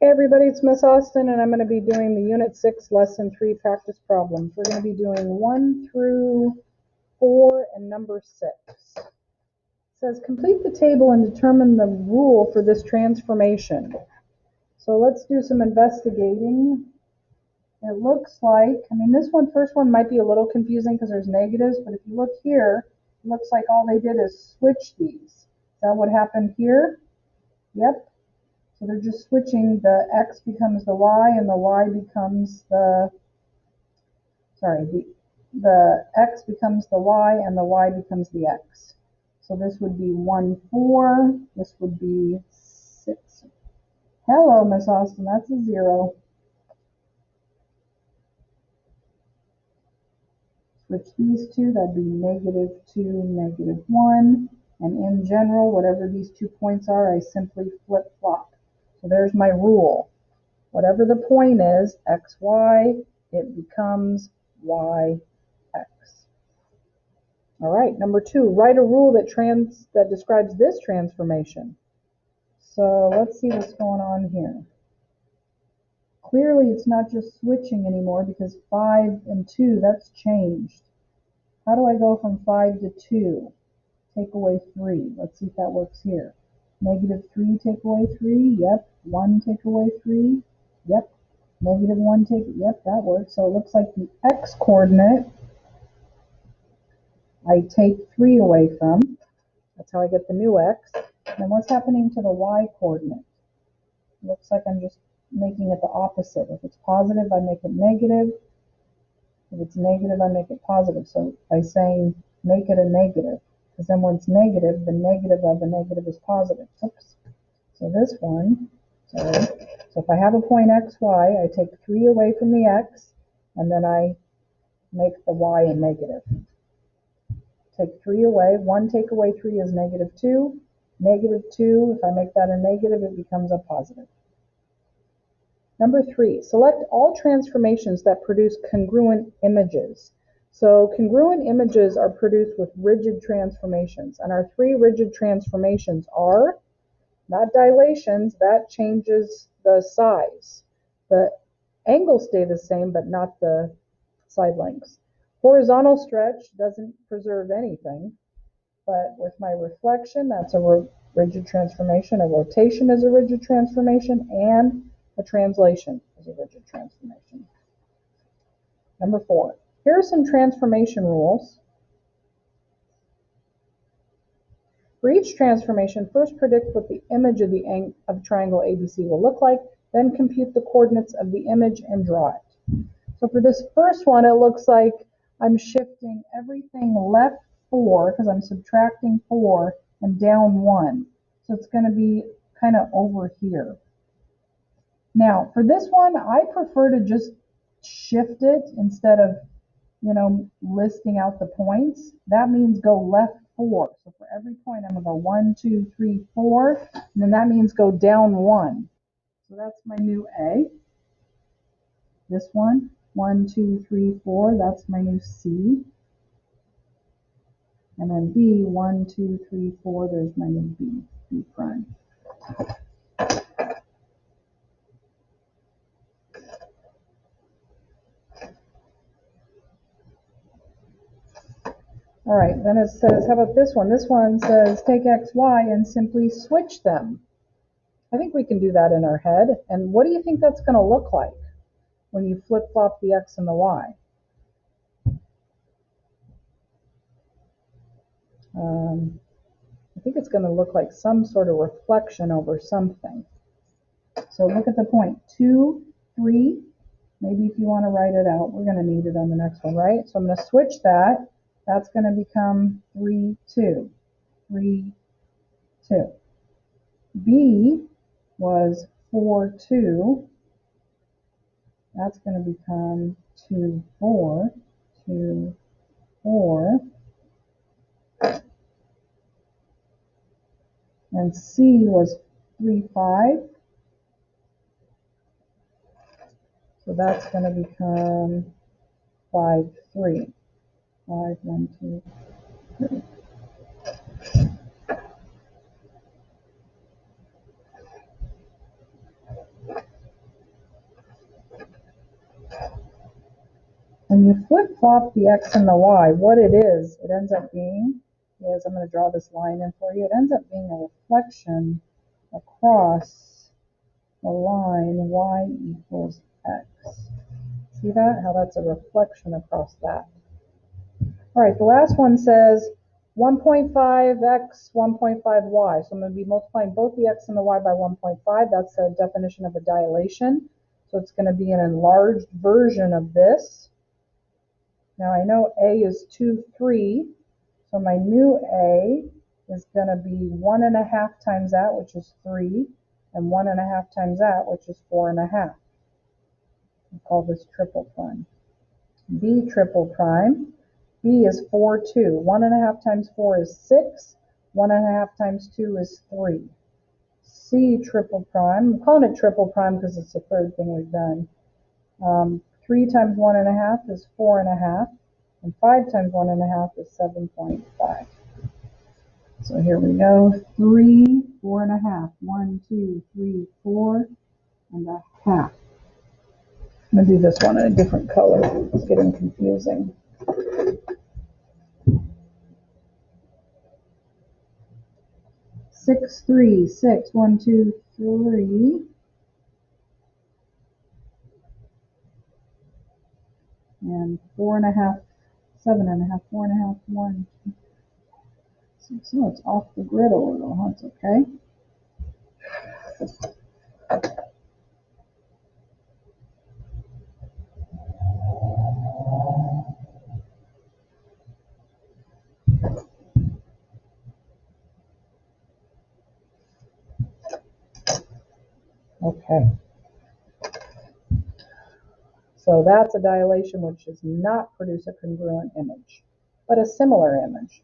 Everybody, it's Miss Austin, and I'm going to be doing the Unit 6, Lesson 3 practice problems. We're going to be doing 1 through 4 and number 6. It says, complete the table and determine the rule for this transformation. So let's do some investigating. It looks like, this first one might be a little confusing because there's negatives, but if you look here, it looks like all they did is switch these. Is that what happened here? Yep. So they're just switching, the x becomes the y and the y becomes the x becomes the y and the y becomes the x. So this would be 1, 4, this would be 6. Hello, Miss Austin, that's a 0. Switch these two, that'd be -2, -1. And in general, whatever these 2 points are, I simply flip-flop. So there's my rule. Whatever the point is, x, y, it becomes y, x. All right, number 2, write a rule that describes this transformation. So let's see what's going on here. Clearly, it's not just switching anymore because 5 and 2, that's changed. How do I go from 5 to 2? Take away 3. Let's see if that works here. -3 take away 3. Yep. 1 take away 3. Yep. -1 take, yep, that works. So it looks like the x coordinate I take 3 away from. That's how I get the new x. And what's happening to the y coordinate? Looks like I'm just making it the opposite. If it's positive, I make it negative. If it's negative, I make it positive. So by saying make it a negative, because then when it's negative, the negative of a negative is positive. Oops. So this one, so if I have a point x, y, I take 3 away from the x, and then I make the y a negative. Take 3 away. 1 take away 3 is -2. -2, if I make that a negative, it becomes a positive. Number 3, select all transformations that produce congruent images. So congruent images are produced with rigid transformations, and our 3 rigid transformations are not dilations, that changes the size. The angles stay the same, but not the side lengths. Horizontal stretch doesn't preserve anything, but with my reflection, that's a rigid transformation. A rotation is a rigid transformation, and a translation is a rigid transformation. Number 4, here are some transformation rules. For each transformation, first predict what the image of the triangle ABC will look like, then compute the coordinates of the image and draw it. So for this first one, it looks like I'm shifting everything left 4 because I'm subtracting 4 and down 1. So it's going to be kind of over here. Now, for this one, I prefer to just shift it instead of, listing out the points. That means go left 4. So for every point, I'm going to go 1, 2, 3, 4, and then that means go down 1. So that's my new A. This one, 1, 2, 3, 4, that's my new C. And then B, 1, 2, 3, 4, there's my new B, B prime. All right, then it says, how about this one? This one says take x, y, and simply switch them. I think we can do that in our head. And what do you think that's going to look like when you flip-flop the x and the y? I think it's going to look like some sort of reflection over something. So look at the point, 2, 3. Maybe if you want to write it out, we're going to need it on the next one, right? So I'm going to switch that. That's going to become 3, 2, 3, 2. B was 4, 2. That's going to become 2, 4, 2, 4. And C was 3, 5. So that's going to become 5, 3. 5, 1, 2, 3. When you flip-flop the x and the y, what it ends up being is, I'm going to draw this line in for you, it ends up being a reflection across the line y equals x. See that? How that's a reflection across that. All right, the last one says 1.5x, 1.5y. So I'm going to be multiplying both the x and the y by 1.5. That's a definition of a dilation. So it's going to be an enlarged version of this. Now I know a is 2, 3. So my new a is going to be 1.5 times that, which is 3, and 1.5 times that, which is 4.5. We call this triple prime. B triple prime. B is 4, 2. 1.5 times 4 is 6. 1.5 times 2 is 3. C triple prime. I'm calling it triple prime because it's the third thing we've done. 3 times 1.5 is 4.5. And 5 times 1.5 is 7.5. So here we go. 3, 4.5. 1, 2, 3, 4 and a half. I'm going to do this one in a different color. It's getting confusing. Six, 3, 6, 1, 2, 3. And 4.5, 7.5, 4.5, 1. So it's off the grid a little, that's okay. Okay. So that's a dilation which does not produce a congruent image, but a similar image.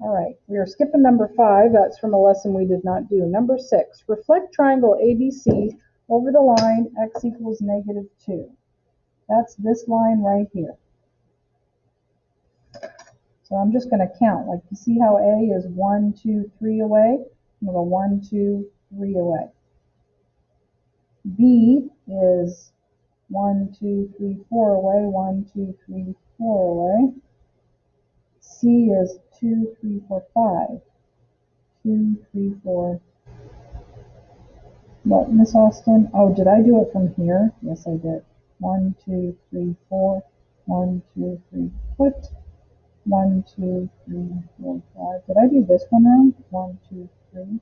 All right, we are skipping number 5. That's from a lesson we did not do. Number 6, reflect triangle ABC over the line x equals -2. That's this line right here. So I'm just going to count. Like, you see how A is 1, 2, 3 away? I'm going to go 1, 2, 3 away. B is 1, 2, 3, 4 away. 1, 2, 3, 4 away. C is 2, 3, 4, 5. 2, 3, 4. What, Miss Austin? Oh, did I do it from here? Yes, I did. 1, 2, 3, 4. 1, 2, 3, foot. 1, 2, 3, 4, 5. Did I do this one wrong? 1, 2, 3.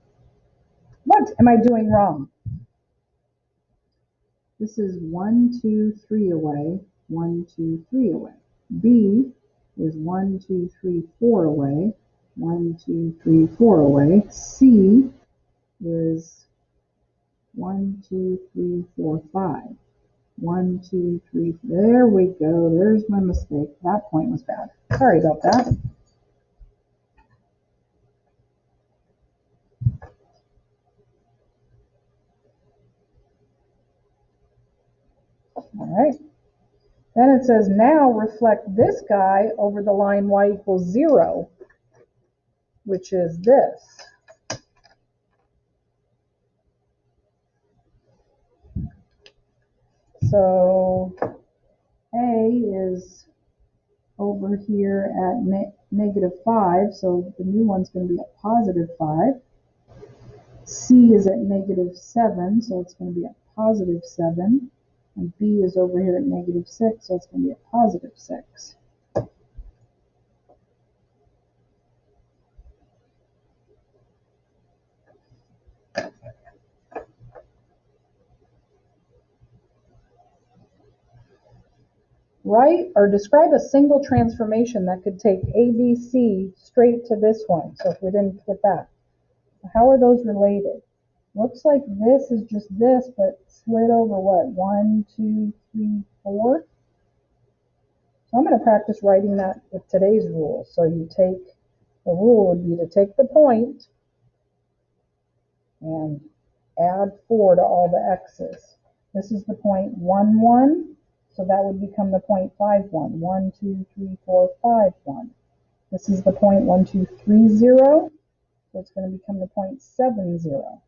What am I doing wrong? This is 1, 2, 3 away. 1, 2, 3 away. B is 1, 2, 3, 4 away. 1, 2, 3, 4 away. C is 1, 2, 3, 4, 5. 1, 2, 3. There we go. There's my mistake. That point was bad. Sorry about that. All right. Then it says now reflect this guy over the line y equals 0, which is this. So A is over here at -5, so the new one's going to be at +5. C is at -7, so it's going to be at +7. And B is over here at -6, so it's going to be at +6. Write or describe a single transformation that could take ABC straight to this one. So if we didn't get that, how are those related? Looks like this is just this, but slid over what? 1, 2, 3, 4. So I'm going to practice writing that with today's rule. So you take, the rule would be to take the point and add 4 to all the x's. This is the point 1, 1. So that would become the point 5, 1. 1, 2, 3, 4, 5, 1. This is the point 1, 2, 3, 0. So it's going to become the point 7, 0.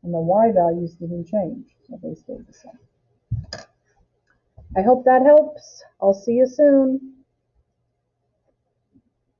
And the y values didn't change, so they stayed the same. I hope that helps. I'll see you soon.